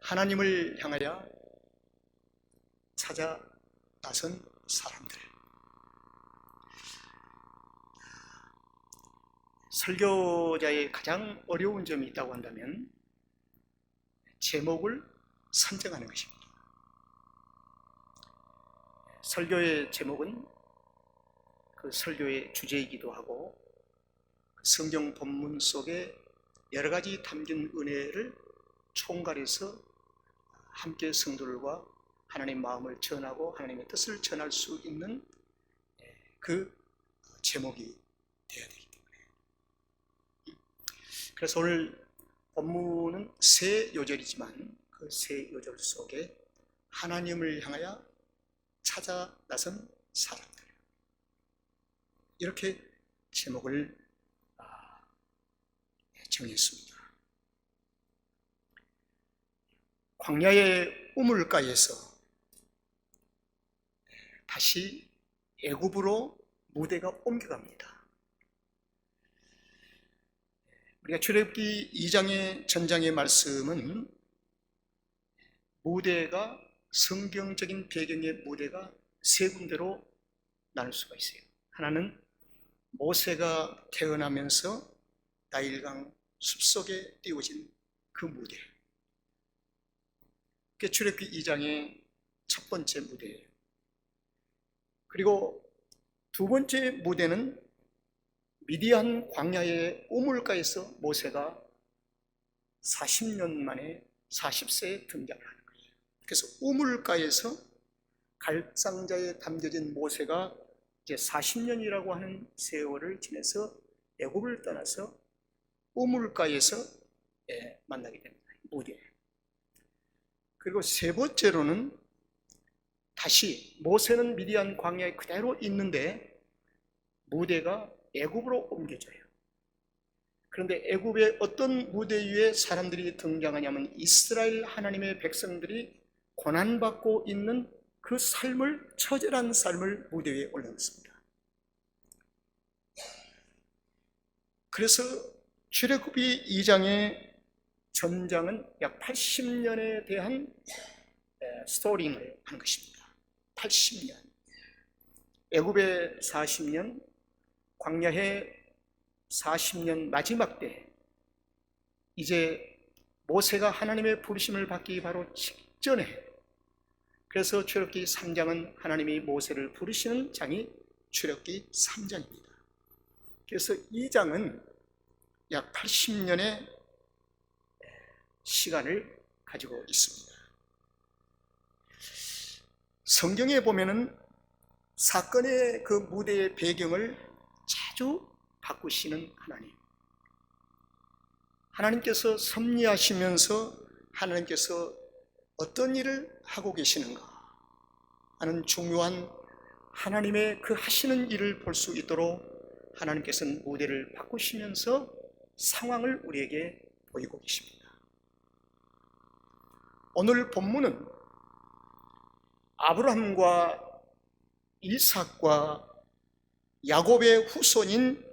하나님을 향하여 찾아 나선 사람들. 설교자의 가장 어려운 점이 있다고 한다면 제목을 선정하는 것입니다. 설교의 제목은 그 설교의 주제이기도 하고 성경 본문 속에 여러 가지 담긴 은혜를 총괄해서 함께 성도들과 하나님의 마음을 전하고 하나님의 뜻을 전할 수 있는 그 제목이 되어야 되기 때문에, 그래서 오늘 본문은 세 요절이지만 그 세 요절 속에 하나님을 향하여 찾아 나선 사람들, 이렇게 제목을 정했습니다. 광야의 우물가에서 다시 애굽으로 무대가 옮겨갑니다. 우리가 출애굽기 2장의 전장의 말씀은 무대가, 성경적인 배경의 무대가 세 군데로 나눌 수가 있어요. 하나는 모세가 태어나면서 나일강 숲속에 띄워진 그 무대, 그게 출애굽기 2장의 첫 번째 무대예요. 그리고 두 번째 무대는 미디안 광야의 우물가에서 모세가 40년 만에 40세에 등장을 하는 거예요. 그래서 우물가에서 갈상자에 담겨진 모세가 이제 40년이라고 하는 세월을 지내서 애굽을 떠나서 우물가에서 만나게 됩니다. 무대. 그리고 세 번째로는 다시 모세는 미디안 광야에 그대로 있는데 무대가 애굽으로 옮겨져요. 그런데 애굽의 어떤 무대 위에 사람들이 등장하냐면 이스라엘 하나님의 백성들이 고난받고 있는 그 삶을, 처절한 삶을 무대 위에 올려놓습니다. 그래서 출애굽기 2장의 전장은 약 80년에 대한 스토리를 하는 것입니다. 80년. 애굽의 40년, 광야의 40년 마지막 때, 이제 모세가 하나님의 부르심을 받기 바로 직전에, 그래서 출애굽기 3장은 하나님이 모세를 부르시는 장이 출애굽기 3장입니다. 그래서 2장은 약 80년의 시간을 가지고 있습니다. 성경에 보면은 사건의 그 무대의 배경을 자주 바꾸시는 하나님께서 섭리하시면서 하나님께서 어떤 일을 하고 계시는가 하는 중요한 하나님의 그 하시는 일을 볼 수 있도록 하나님께서는 무대를 바꾸시면서 상황을 우리에게 보이고 계십니다. 오늘 본문은 아브라함과 이삭과 야곱의 후손인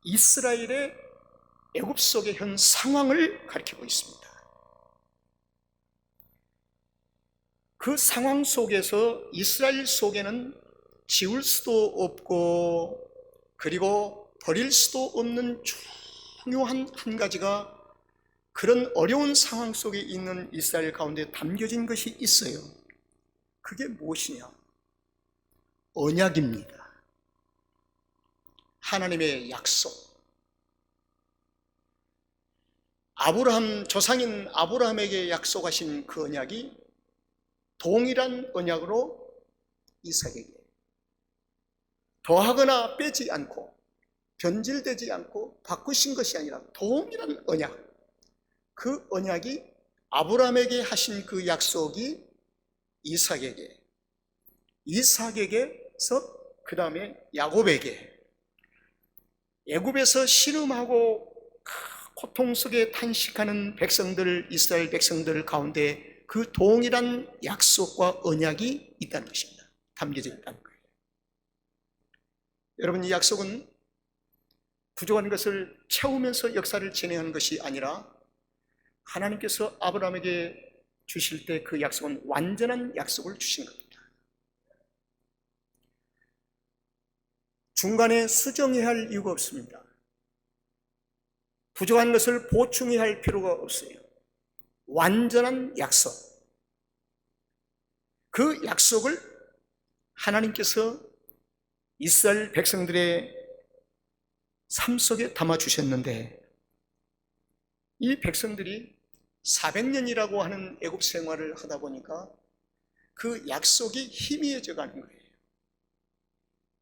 이스라엘의 애굽 속의 현 상황을 가리키고 있습니다. 그 상황 속에서 이스라엘 속에는 지울 수도 없고 그리고 버릴 수도 없는 중요한 한 가지가, 그런 어려운 상황 속에 있는 이스라엘 가운데 담겨진 것이 있어요. 그게 무엇이냐? 언약입니다. 하나님의 약속. 아브라함, 조상인 아브라함에게 약속하신 그 언약이 동일한 언약으로 이삭에게 더하거나 빼지 않고 변질되지 않고 바꾸신 것이 아니라 동일한 언약, 그 언약이 아브라함에게 하신 그 약속이 이삭에게서 그 다음에 야곱에게, 애굽에서 신음하고 고통 속에 탄식하는 백성들, 이스라엘 백성들 가운데 그 동일한 약속과 언약이 있다는 것입니다. 담겨져 있다는 거예요. 여러분, 이 약속은 부족한 것을 채우면서 역사를 진행하는 것이 아니라 하나님께서 아브라함에게 주실 때 그 약속은 완전한 약속을 주신 겁니다. 중간에 수정해야 할 이유가 없습니다. 부족한 것을 보충해야 할 필요가 없어요. 완전한 약속. 그 약속을 하나님께서 이스라엘 백성들의 삶 속에 담아주셨는데, 이 백성들이 400년이라고 하는 애굽 생활을 하다 보니까 그 약속이 희미해져 가는 거예요.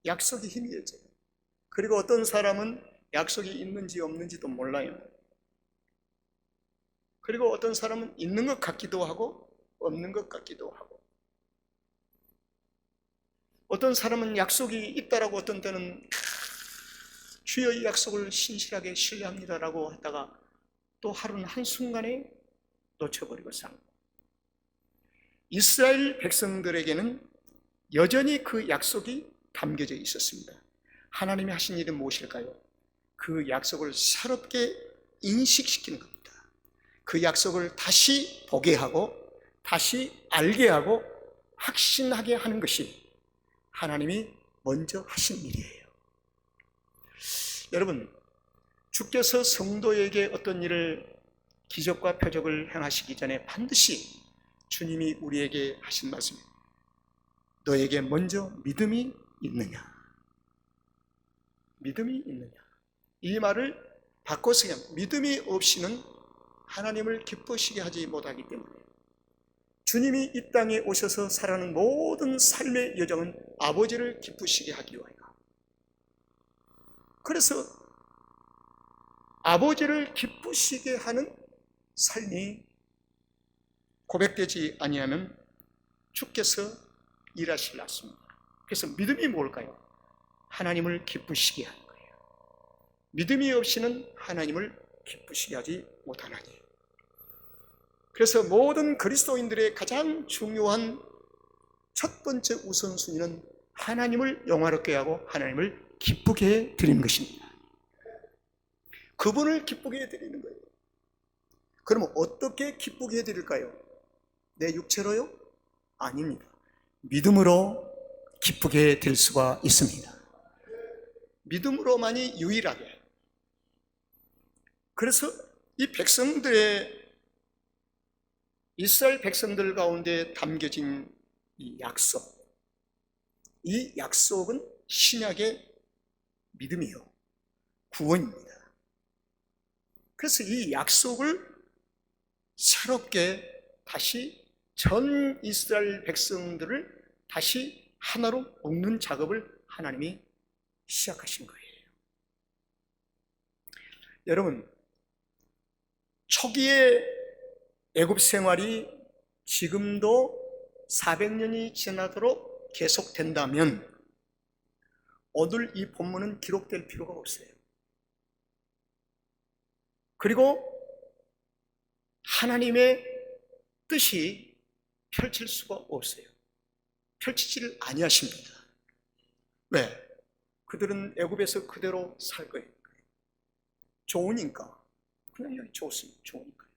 약속이 희미해져요. 그리고 어떤 사람은 약속이 있는지 없는지도 몰라요. 그리고 어떤 사람은 있는 것 같기도 하고 없는 것 같기도 하고, 어떤 사람은 약속이 있다라고 어떤 때는 주의 약속을 신실하게 신뢰합니다라고 하다가 또 하루는 한순간에 놓쳐버리고 산. 이스라엘 백성들에게는 여전히 그 약속이 담겨져 있었습니다. 하나님이 하신 일은 무엇일까요? 그 약속을 새롭게 인식시키는 겁니다. 그 약속을 다시 보게 하고 다시 알게 하고 확신하게 하는 것이 하나님이 먼저 하신 일이에요. 여러분, 주께서 성도에게 어떤 일을 기적과 표적을 행하시기 전에 반드시 주님이 우리에게 하신 말씀입니다. 너에게 먼저 믿음이 있느냐? 믿음이 있느냐? 이 말을 바꿔서 그냥 믿음이 없이는 하나님을 기쁘시게 하지 못하기 때문에 주님이 이 땅에 오셔서 살아가는 모든 삶의 여정은 아버지를 기쁘시게 하기 위하여, 그래서 아버지를 기쁘시게 하는 삶이 고백되지 아니하면 주께서 일하실 않습니다. 그래서 믿음이 뭘까요? 하나님을 기쁘시게 하는 거예요. 믿음이 없이는 하나님을 기쁘시게 하지 못하나니. 그래서 모든 그리스도인들의 가장 중요한 첫 번째 우선순위는 하나님을 영화롭게 하고 하나님을 기쁘게 드리는 것입니다. 그분을 기쁘게 해드리는 거예요. 그러면 어떻게 기쁘게 해드릴까요? 내 육체로요? 아닙니다. 믿음으로 기쁘게 될 수가 있습니다. 믿음으로만이 유일하게. 그래서 이 백성들의, 이스라엘 백성들 가운데 담겨진 이 약속, 이 약속은 신약의 믿음이요, 구원입니다. 그래서 이 약속을 새롭게 다시 전 이스라엘 백성들을 다시 하나로 묶는 작업을 하나님이 시작하신 거예요. 여러분, 초기의 애굽 생활이 지금도 400년이 지나도록 계속된다면 오늘 이 본문은 기록될 필요가 없어요. 그리고 하나님의 뜻이 펼칠 수가 없어요. 펼치지를 아니하십니다. 왜? 그들은 애굽에서 그대로 살 거예요. 좋으니까. 그냥 여기 좋습니다. 좋으니까.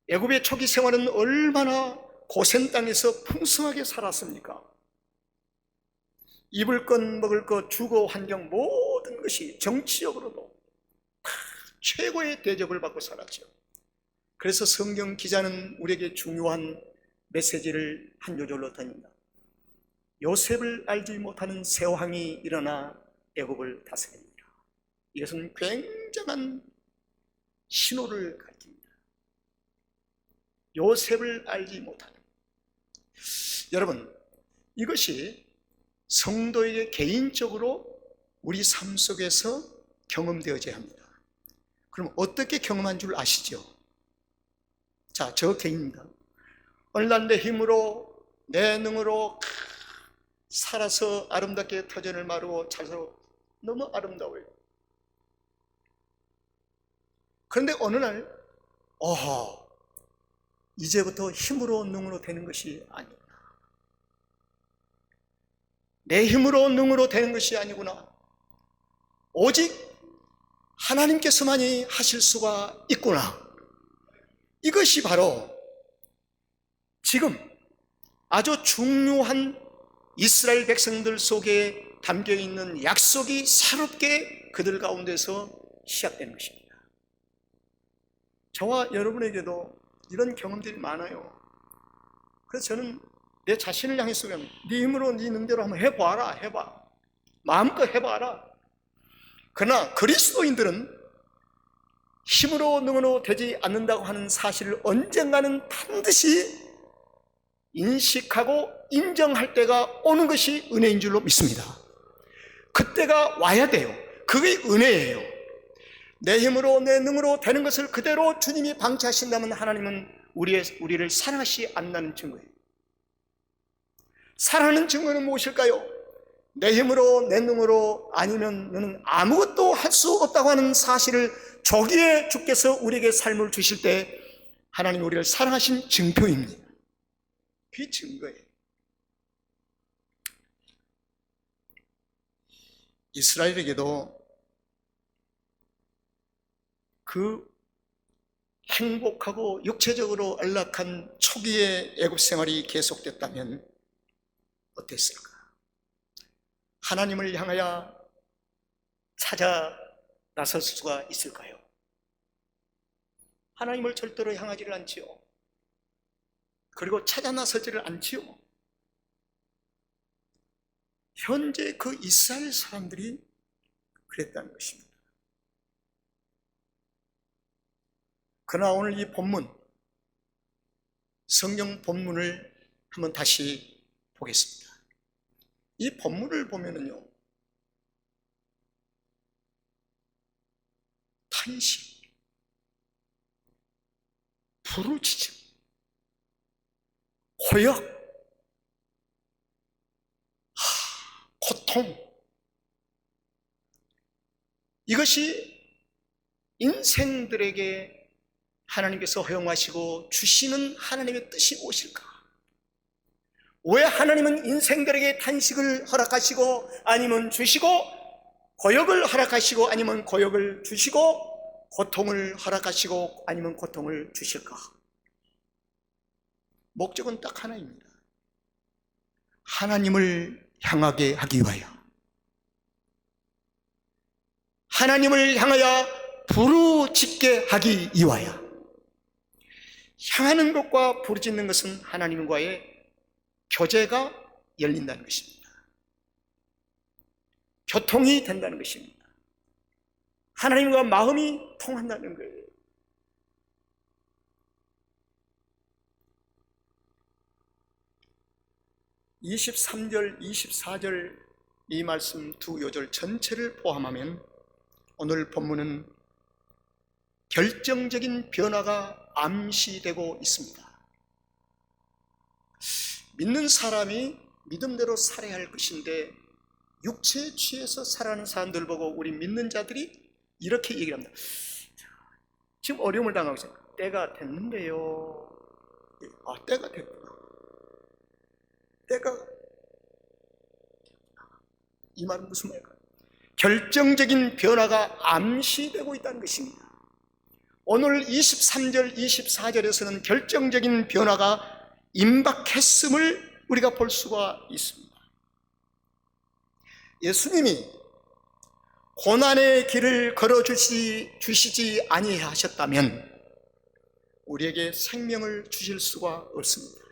애굽의 초기 생활은 얼마나 고센 땅에서 풍성하게 살았습니까? 입을 것, 먹을 것, 주거 환경 모든 것이 정치적으로도 최고의 대접을 받고 살았죠. 그래서 성경 기자는 우리에게 중요한 메시지를 한 요절로 던집니다. 요셉을 알지 못하는 새 왕이 일어나 애굽을 다스립니다. 이것은 굉장한 신호를 가르칩니다. 요셉을 알지 못하는. 여러분, 이것이 성도에게 개인적으로 우리 삶 속에서 경험되어져야 합니다. 그럼 어떻게 경험한 줄 아시죠? 자, 저 개인입니다. 어느 날 내 힘으로, 내 능으로 살아서 아름답게 터전을 마르고 잘 살고 너무 아름다워요. 그런데 어느 날, 이제부터 힘으로 능으로 되는 것이 아니구나. 내 힘으로 능으로 되는 것이 아니구나. 오직 하나님께서만이 하실 수가 있구나. 이것이 바로 지금 아주 중요한 이스라엘 백성들 속에 담겨 있는 약속이 새롭게 그들 가운데서 시작되는 것입니다. 저와 여러분에게도 이런 경험들이 많아요. 그래서 저는 내 자신을 향해서 네 힘으로 네 능대로 한번 해봐라, 해봐. 마음껏 해봐라. 그러나 그리스도인들은 힘으로 능으로 되지 않는다고 하는 사실을 언젠가는 반드시 인식하고 인정할 때가 오는 것이 은혜인 줄로 믿습니다. 그때가 와야 돼요. 그게 은혜예요. 내 힘으로 내 능으로 되는 것을 그대로 주님이 방치하신다면 하나님은 우리를 사랑하시 않는다는 증거예요. 사랑하는 증거는 무엇일까요? 내 힘으로 내 능으로 아니면 너는 아무것도 할 수 없다고 하는 사실을 저기에 주께서 우리에게 삶을 주실 때 하나님 우리를 사랑하신 증표입니다. 그 증거예요. 이스라엘에게도 그 행복하고 육체적으로 안락한 초기의 애굽 생활이 계속됐다면 어땠을까? 하나님을 향하여 찾아 나설 수가 있을까요? 하나님을 절대로 향하지를 않지요. 그리고 찾아 나서지를 않지요. 현재 그 이스라엘 사람들이 그랬다는 것입니다. 그러나 오늘 이 본문, 성경 본문을 한번 다시 보겠습니다. 이 본문을 보면은요, 탄식, 부르짖음, 호역, 고통, 이것이 인생들에게 하나님께서 허용하시고 주시는 하나님의 뜻이 무엇일까? 왜 하나님은 인생들에게 탄식을 허락하시고 아니면 주시고, 고역을 허락하시고 아니면 고역을 주시고, 고통을 허락하시고 아니면 고통을 주실까? 목적은 딱 하나입니다. 하나님을 향하게 하기 위하여, 하나님을 향하여 부르짖게 하기 위하여. 향하는 것과 부르짖는 것은 하나님과의 교제가 열린다는 것입니다. 교통이 된다는 것입니다. 하나님과 마음이 통한다는 거예요. (23절) (24절) 이 말씀 두 요절 전체를 포함하면 오늘 본문은 결정적인 변화가 암시되고 있습니다. 믿는 사람이 믿음대로 살아야 할 것인데 육체에 취해서 살아가는 사람들 보고 우리 믿는 자들이 이렇게 얘기를 합니다. 지금 어려움을 당하고 있어요. 때가 됐는데요. 아, 때가 됐구나. 때가, 이 말은 무슨 말일까요? 결정적인 변화가 암시되고 있다는 것입니다. 오늘 23절, 24절에서는 결정적인 변화가 임박했음을 우리가 볼 수가 있습니다. 예수님이 고난의 길을 걸어주시지 아니하셨다면 우리에게 생명을 주실 수가 없습니다.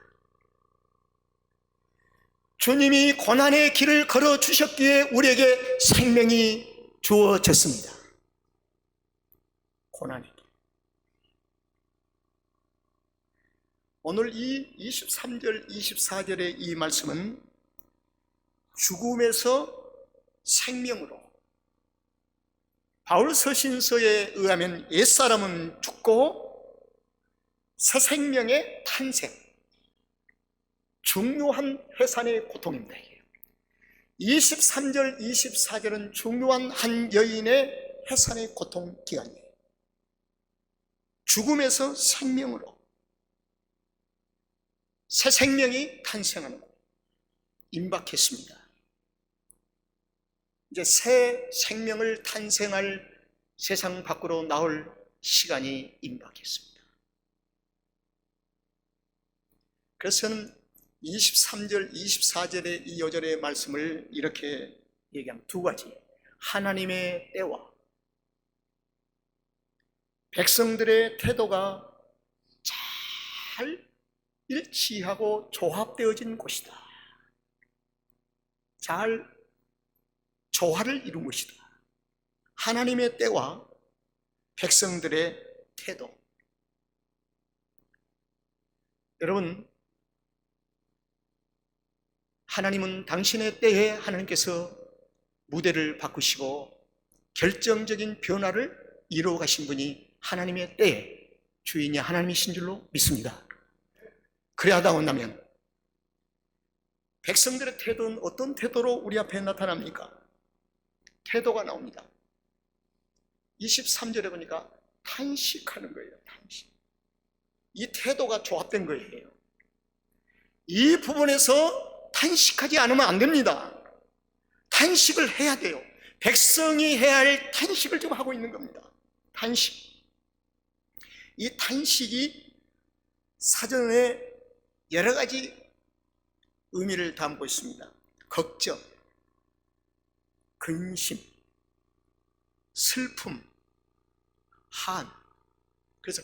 주님이 고난의 길을 걸어주셨기에 우리에게 생명이 주어졌습니다. 고난의 길. 오늘 이 23절, 24절의 이 말씀은 죽음에서 생명으로, 바울 서신서에 의하면 옛사람은 죽고 새 생명의 탄생, 중요한 해산의 고통입니다. 23절, 24절은 중요한 한 여인의 해산의 고통 기간이에요. 죽음에서 생명으로 새 생명이 탄생하는 것, 임박했습니다. 이제 새 생명을 탄생할 세상 밖으로 나올 시간이 임박했습니다. 그래서 저는 23절, 24절의 이 요절의 말씀을 이렇게 얘기합니다. 두 가지. 하나님의 때와 백성들의 태도가 잘 일치하고 조합되어진 곳이다. 잘 조화를 이룬 것이다. 하나님의 때와 백성들의 태도. 여러분, 하나님은 당신의 때에 하나님께서 무대를 바꾸시고 결정적인 변화를 이루어 가신 분이 하나님의 때에 주인이 하나님이신 줄로 믿습니다. 그래야다 온다면 백성들의 태도는 어떤 태도로 우리 앞에 나타납니까? 태도가 나옵니다. 23절에 보니까 탄식하는 거예요. 탄식. 이 태도가 조합된 거예요. 이 부분에서 탄식하지 않으면 안 됩니다. 탄식을 해야 돼요. 백성이 해야 할 탄식을 지금 하고 있는 겁니다. 탄식. 이 탄식이 사전에 여러 가지 의미를 담고 있습니다. 걱정, 근심, 슬픔, 한. 그래서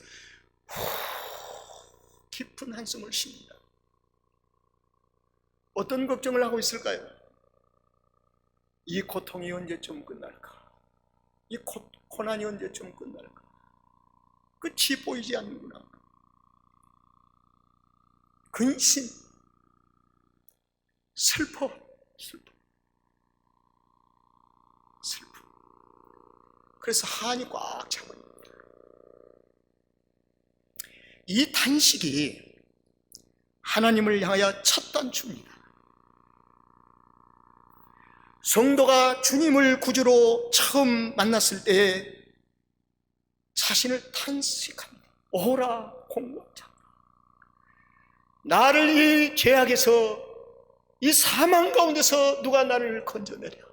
깊은 한숨을 쉽니다. 어떤 걱정을 하고 있을까요? 이 고통이 언제쯤 끝날까? 이 고난이 언제쯤 끝날까? 끝이 보이지 않는구나. 근심, 슬퍼. 그래서 한이 꽉 차고 있습니다. 이 탄식이 하나님을 향하여 첫 단추입니다. 성도가 주님을 구주로 처음 만났을 때 자신을 탄식합니다. 오라 공로자, 나를 이 죄악에서, 이 사망 가운데서 누가 나를 건져내려.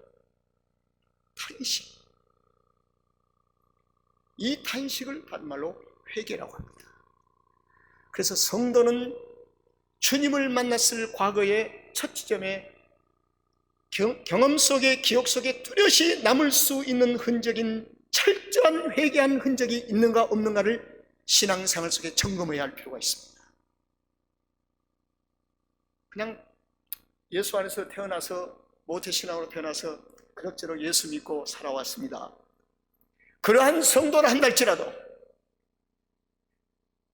탄식. 이 탄식을 다른 말로 회개라고 합니다. 그래서 성도는 주님을 만났을 과거의 첫 지점에 경험 속에, 기억 속에 뚜렷이 남을 수 있는 흔적인 철저한 회개한 흔적이 있는가 없는가를 신앙생활 속에 점검해야 할 필요가 있습니다. 그냥 예수 안에서 태어나서, 모태신앙으로 태어나서 그럭저럭 예수 믿고 살아왔습니다. 그러한 성도를 한달지라도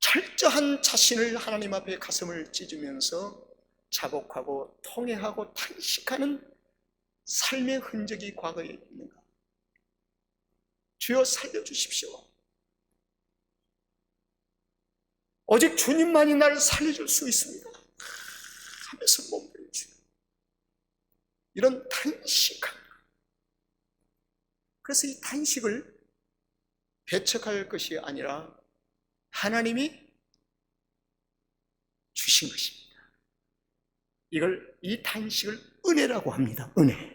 철저한 자신을 하나님 앞에 가슴을 찢으면서 자복하고 통회하고 탄식하는 삶의 흔적이 과거에 있는가? 주여 살려주십시오. 오직 주님만이 나를 살려줄 수 있습니다 하면서 몸부림치는 이런 탄식함. 그래서 이 탄식을 배척할 것이 아니라 하나님이 주신 것입니다. 이 탄식을 은혜라고 합니다. 은혜.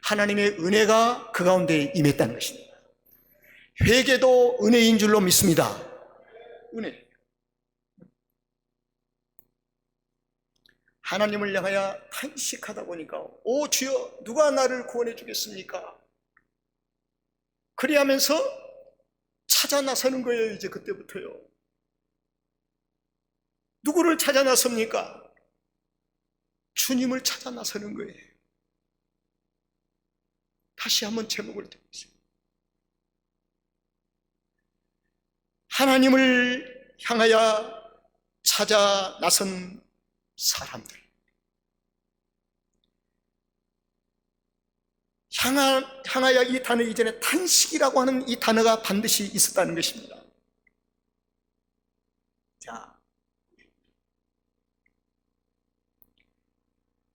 하나님의 은혜가 그 가운데 임했다는 것입니다. 회개도 은혜인 줄로 믿습니다. 은혜. 하나님을 향하여 탄식하다 보니까 오 주여 누가 나를 구원해 주겠습니까? 그리하면서 찾아 나서는 거예요. 이제 그때부터요. 누구를 찾아 나섭니까? 주님을 찾아 나서는 거예요. 다시 한번 제목을 드리겠습니다. 하나님을 향하여 찾아 나선 사람들, 향하여 이 단어 이전에 탄식이라고 하는 이 단어가 반드시 있었다는 것입니다. 자,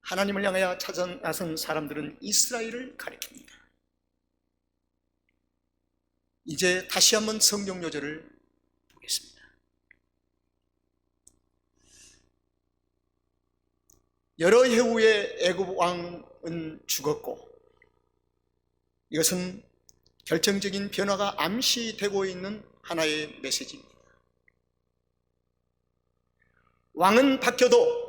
하나님을 향하여 찾아 나선 사람들은 이스라엘을 가리킵니다. 이제 다시 한번 성경 요절을 보겠습니다. 여러 해 후에 애굽 왕은 죽었고, 이것은 결정적인 변화가 암시되고 있는 하나의 메시지입니다. 왕은 바뀌어도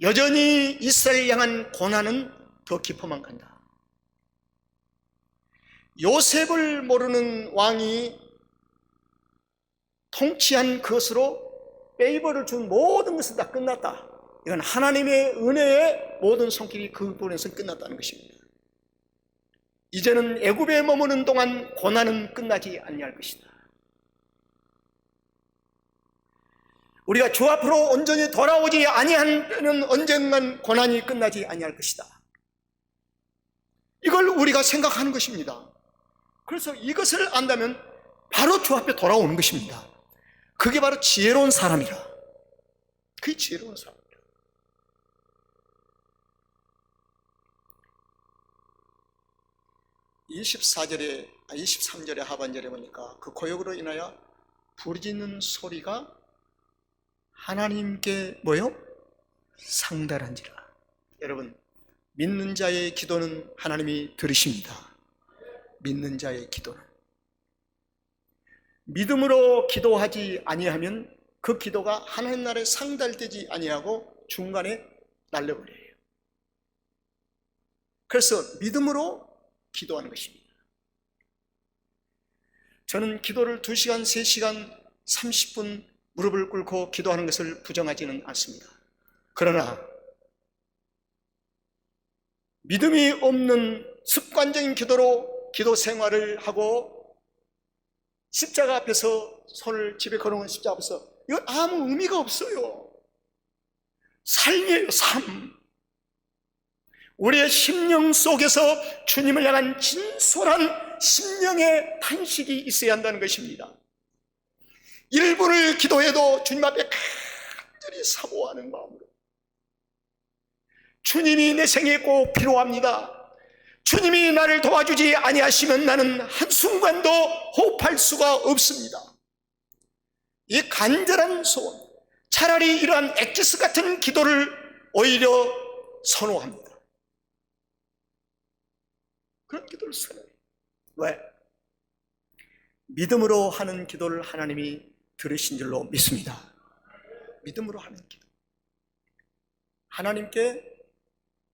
여전히 이스라엘 향한 고난은 더 깊어만 간다. 요셉을 모르는 왕이 통치한 것으로 페이버를 준 모든 것은 다 끝났다. 이건 하나님의 은혜의 모든 손길이 그 부분에서 끝났다는 것입니다. 이제는 애굽에 머무는 동안 고난은 끝나지 아니할 것이다. 우리가 주 앞으로 온전히 돌아오지 아니한 때는 언젠간 고난이 끝나지 아니할 것이다. 이걸 우리가 생각하는 것입니다. 그래서 이것을 안다면 바로 주 앞에 돌아오는 것입니다. 그게 바로 지혜로운 사람이라. 그게 지혜로운 사람이라. 23절에 하반절에 보니까 그 고역으로 인하여 부르짖는 소리가 하나님께 뭐요? 상달한지라. 여러분, 믿는 자의 기도는 하나님이 들으십니다. 믿는 자의 기도는. 믿음으로 기도하지 아니하면 그 기도가 하나님 나라에 상달되지 아니하고 중간에 날려버려요. 그래서 믿음으로 기도하는 것입니다. 저는 기도를 2시간, 3시간, 30분 무릎을 꿇고 기도하는 것을 부정하지는 않습니다. 그러나 믿음이 없는 습관적인 기도로 기도 생활을 하고 십자가 앞에서 손을 집에 걸어놓은 십자가 앞에서 이건 아무 의미가 없어요. 삶이에요, 삶. 우리의 심령 속에서 주님을 향한 진솔한 심령의 탄식이 있어야 한다는 것입니다. 1분을 기도해도 주님 앞에 간절히 사모하는 마음으로, 주님이 내 생에 꼭 필요합니다. 주님이 나를 도와주지 아니하시면 나는 한순간도 호흡할 수가 없습니다. 이 간절한 소원, 차라리 이러한 엑기스 같은 기도를 오히려 선호합니다. 그런 기도를 선호해요. 왜? 믿음으로 하는 기도를 하나님이 들으신 줄로 믿습니다. 믿음으로 하는 기도, 하나님께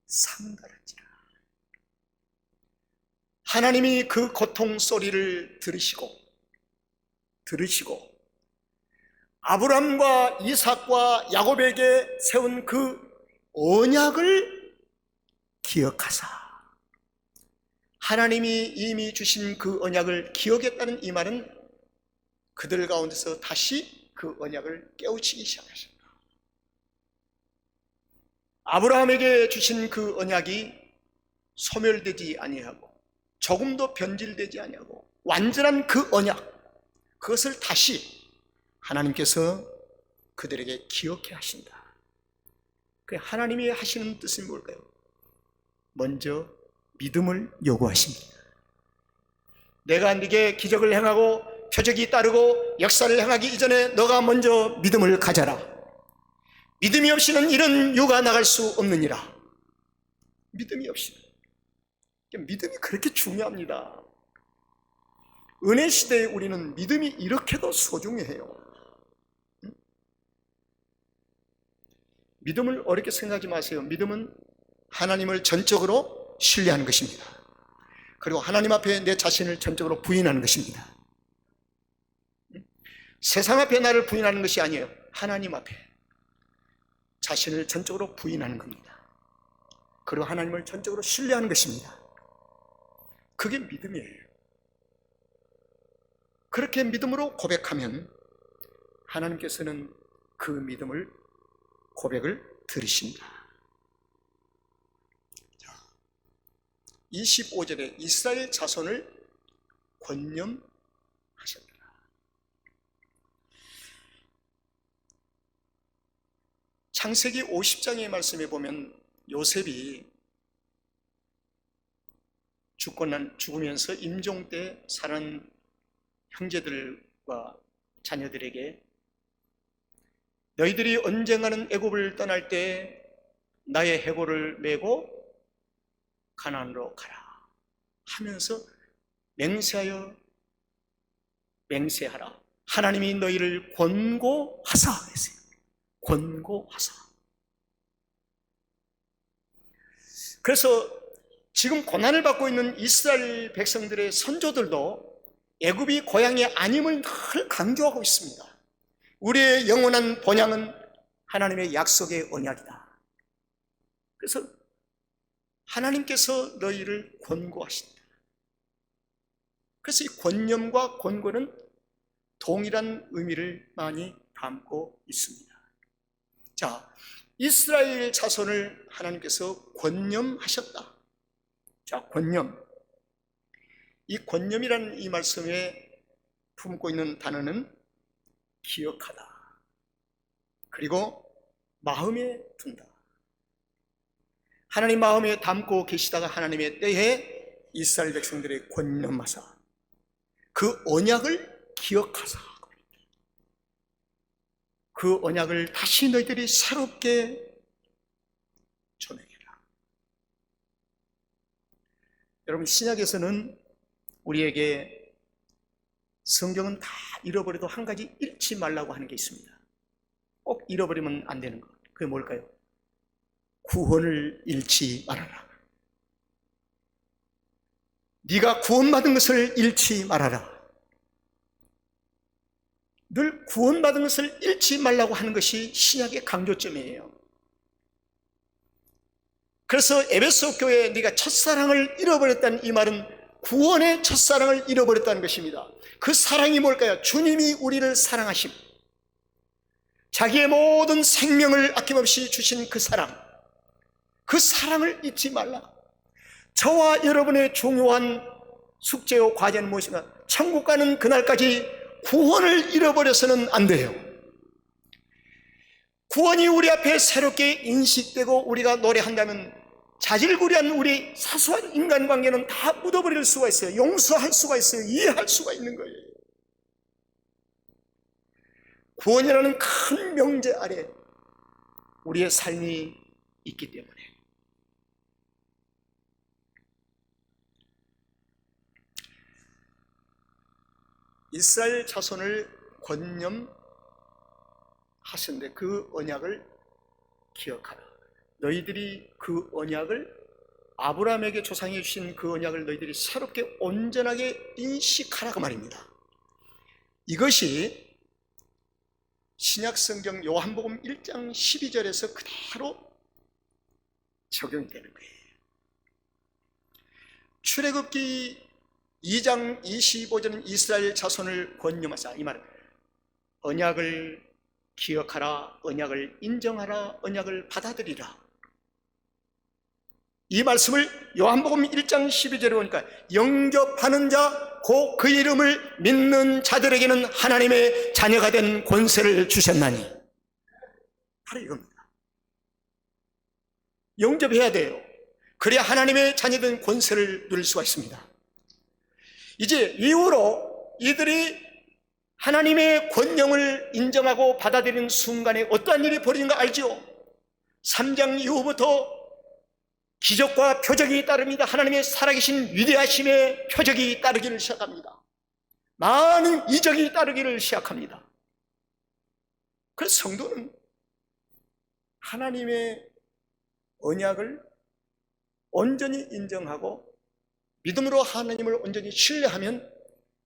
상달한지라. 하나님이 그 고통 소리를 들으시고 아브람과 이삭과 야곱에게 세운 그 언약을 기억하사, 하나님이 이미 주신 그 언약을 기억했다는 이 말은 그들 가운데서 다시 그 언약을 깨우치기 시작하십니다. 아브라함에게 주신 그 언약이 소멸되지 아니하고 조금도 변질되지 아니하고 완전한 그 언약, 그것을 다시 하나님께서 그들에게 기억해 하신다. 그 하나님이 하시는 뜻은 뭘까요? 먼저 믿음을 요구하십니다. 내가 네게 기적을 행하고 표적이 따르고 역사를 행하기 이전에 너가 먼저 믿음을 가져라. 믿음이 없이는 이런 유가 나갈 수 없느니라. 믿음이 없이는. 믿음이 그렇게 중요합니다. 은혜 시대에 우리는 믿음이 이렇게도 소중해요. 믿음을 어렵게 생각하지 마세요. 믿음은 하나님을 전적으로 신뢰하는 것입니다. 그리고 하나님 앞에 내 자신을 전적으로 부인하는 것입니다. 세상 앞에 나를 부인하는 것이 아니에요. 하나님 앞에 자신을 전적으로 부인하는 겁니다. 그리고 하나님을 전적으로 신뢰하는 것입니다. 그게 믿음이에요. 그렇게 믿음으로 고백하면 하나님께서는 그 믿음을, 고백을 들으십니다. 25절에 이스라엘 자손을 권념하셨더라. 창세기 50장의 말씀에 보면 요셉이 죽으면서 임종 때 사는 형제들과 자녀들에게 너희들이 언젠가는 애굽을 떠날 때 나의 해골을 메고 가나안으로 가라 하면서 맹세하라. 하나님이 너희를 권고하사 했어요. 권고하사. 그래서 지금 고난을 받고 있는 이스라엘 백성들의 선조들도 애굽이 고향이 아님을 늘 강조하고 있습니다. 우리의 영원한 본향은 하나님의 약속의 언약이다. 그래서 하나님께서 너희를 권고하신다. 그래서 이 권념과 권고는 동일한 의미를 많이 담고 있습니다. 자, 이스라엘 자손을 하나님께서 권념하셨다. 자, 권념. 이 권념이라는 이 말씀에 품고 있는 단어는 기억하다. 그리고 마음에 둔다. 하나님 마음에 담고 계시다가 하나님의 때에 이스라엘 백성들의 권념하사 그 언약을 기억하사 그 언약을 다시 너희들이 새롭게 전해라. 여러분, 신약에서는 우리에게 성경은 다 잃어버려도 한 가지 잃지 말라고 하는 게 있습니다. 꼭 잃어버리면 안 되는 것. 그게 뭘까요? 구원을 잃지 말아라. 네가 구원받은 것을 잃지 말아라. 늘 구원받은 것을 잃지 말라고 하는 것이 신약의 강조점이에요. 그래서 에베소 교회에 네가 첫사랑을 잃어버렸다는 이 말은 구원의 첫사랑을 잃어버렸다는 것입니다. 그 사랑이 뭘까요? 주님이 우리를 사랑하심, 자기의 모든 생명을 아낌없이 주신 그 사랑, 그 사랑을 잊지 말라. 저와 여러분의 중요한 숙제요 과제는 무엇인가? 천국 가는 그날까지 구원을 잃어버려서는 안 돼요. 구원이 우리 앞에 새롭게 인식되고 우리가 노래한다면 자질구레한 우리 사소한 인간관계는 다 묻어버릴 수가 있어요. 용서할 수가 있어요. 이해할 수가 있는 거예요. 구원이라는 큰 명제 아래 우리의 삶이 있기 때문에 이스라엘 자손을 권념하셨는데 그 언약을 기억하라. 너희들이 그 언약을, 아브라함에게 조상해 주신 그 언약을 너희들이 새롭게 온전하게 인식하라고 말입니다. 이것이 신약성경 요한복음 1장 12절에서 그대로 적용이 되는 거예요. 출애굽기 2장 25절은 이스라엘 자손을 권념하자. 이 말은 언약을 기억하라, 언약을 인정하라, 언약을 받아들이라. 이 말씀을 요한복음 1장 12절에 보니까 영접하는 자, 곧 그 이름을 믿는 자들에게는 하나님의 자녀가 된 권세를 주셨나니. 바로 이겁니다. 영접해야 돼요. 그래야 하나님의 자녀된 권세를 누릴 수가 있습니다. 이제 이후로 이들이 하나님의 권능을 인정하고 받아들이는 순간에 어떠한 일이 벌어진 거 알죠? 3장 이후부터 기적과 표적이 따릅니다. 하나님의 살아계신 위대하심의 표적이 따르기를 시작합니다. 많은 이적이 따르기를 시작합니다. 그래서 성도는 하나님의 언약을 온전히 인정하고 믿음으로 하나님을 온전히 신뢰하면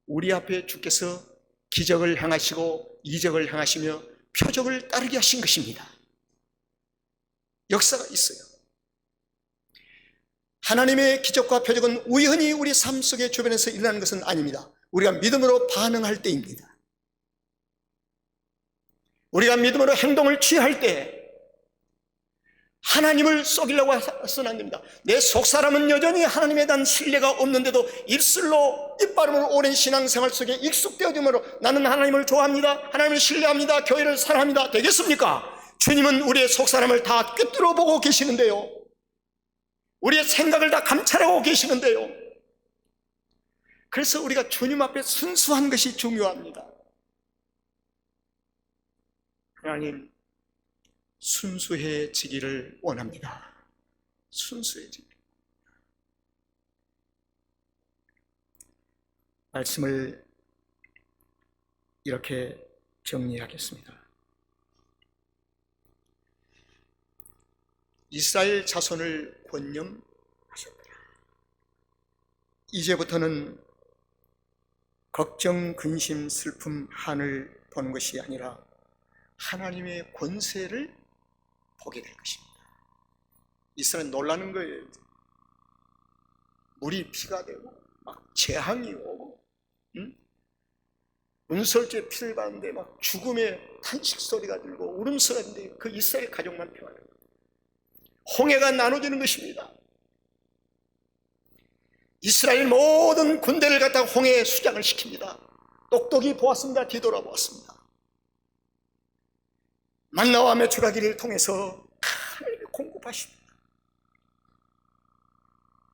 우리 앞에 주께서 기적을 행하시고 이적을 행하시며 표적을 따르게 하신 것입니다. 역사가 있어요. 하나님의 기적과 표적은 우연히 우리 삶 속의 주변에서 일어나는 것은 아닙니다. 우리가 믿음으로 반응할 때입니다. 우리가 믿음으로 행동을 취할 때 하나님을 속이려고 해서는 안 됩니다. 내 속사람은 여전히 하나님에 대한 신뢰가 없는데도 입술로 입바름으로 오랜 신앙생활 속에 익숙되어짐으로 나는 하나님을 좋아합니다, 하나님을 신뢰합니다, 교회를 사랑합니다 되겠습니까? 주님은 우리의 속사람을 다 꿰뚫어 보고 계시는데요, 우리의 생각을 다 감찰하고 계시는데요. 그래서 우리가 주님 앞에 순수한 것이 중요합니다. 하나님, 순수해지기를 원합니다. 순수해지기. 말씀을 이렇게 정리하겠습니다. 이스라엘 자손을 권념하셨더라. 이제부터는 걱정, 근심, 슬픔, 한을 보는 것이 아니라 하나님의 권세를 보게 될 것입니다. 이스라엘 놀라는 거예요. 물이 피가 되고 막 재앙이 오고, 운설주에 피를 받는데 막 죽음의 탄식 소리가 들고 울음소리가 들리는데 그 이스라엘 가족만 평안해요. 홍해가 나눠지는 것입니다. 이스라엘 모든 군대를 갖다가 홍해에 수장을 시킵니다. 똑똑히 보았습니다. 뒤돌아보았습니다. 만나와 메추라기를 통해서 하나님이 공급하십니다.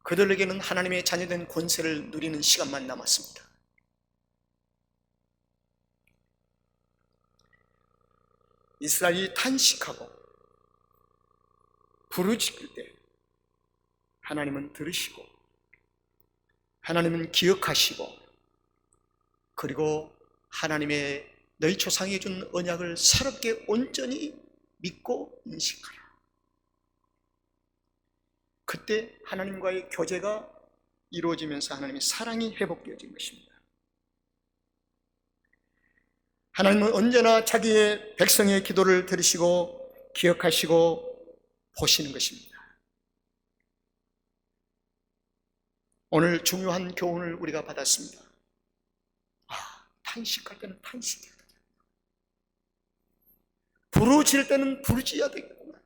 그들에게는 하나님의 자녀된 권세를 누리는 시간만 남았습니다. 이스라엘이 탄식하고 부르짖을 때 하나님은 들으시고 하나님은 기억하시고, 그리고 하나님의 너희 조상이 준 언약을 새롭게 온전히 믿고 인식하라. 그때 하나님과의 교제가 이루어지면서 하나님의 사랑이 회복되어진 것입니다. 하나님은 언제나 자기의 백성의 기도를 들으시고 기억하시고 보시는 것입니다. 오늘 중요한 교훈을 우리가 받았습니다. 탄식할 때는 탄식해야 되겠구나. 부르짖을 때는 부르짖어야 되겠구나.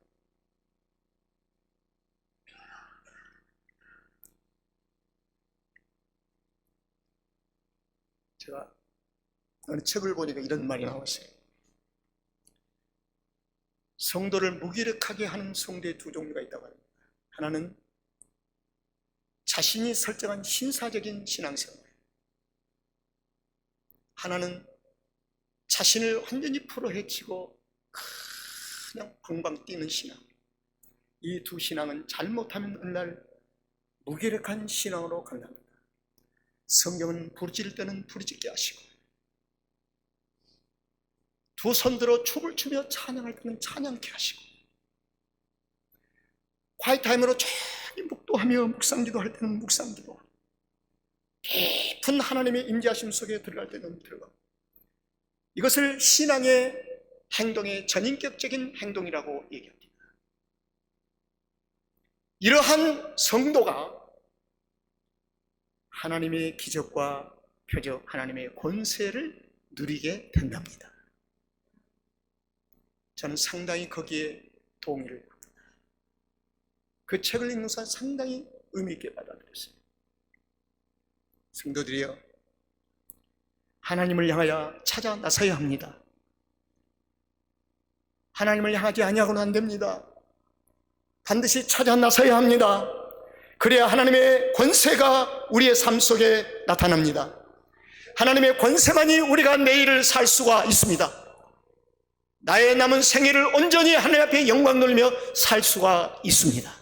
제가 어느 책을 보니까 이런 말이 나왔어요. 성도를 무기력하게 하는 성도의 두 종류가 있다고 합니다. 하나는 자신이 설정한 신사적인 신앙생활, 하나는 자신을 완전히 풀어헤치고 그냥 방방 뛰는 신앙. 이 두 신앙은 잘못하면 어느 날 무기력한 신앙으로 간답니다. 성경은 부르짖을 때는 부르짖게 하시고, 두 손 들어 춤을 추며 찬양할 때는 찬양케 하시고, 화이트타임으로 조용히 묵도하며 묵상기도 할 때는 묵상기도, 깊은 하나님의 임재하심 속에 들어갈 때는 들어가고, 이것을 신앙의 행동의 전인격적인 행동이라고 얘기합니다. 이러한 성도가 하나님의 기적과 표적, 하나님의 권세를 누리게 된답니다. 저는 상당히 거기에 동의를 합니다. 그 책을 읽는 순간 상당히 의미 있게 받아들였어요. 성도들이여, 하나님을 향하여 찾아 나서야 합니다. 하나님을 향하지 아니하고는 안 됩니다. 반드시 찾아 나서야 합니다. 그래야 하나님의 권세가 우리의 삶 속에 나타납니다. 하나님의 권세만이 우리가 내일을 살 수가 있습니다. 나의 남은 생애를 온전히 하나님 앞에 영광 돌리며 살 수가 있습니다.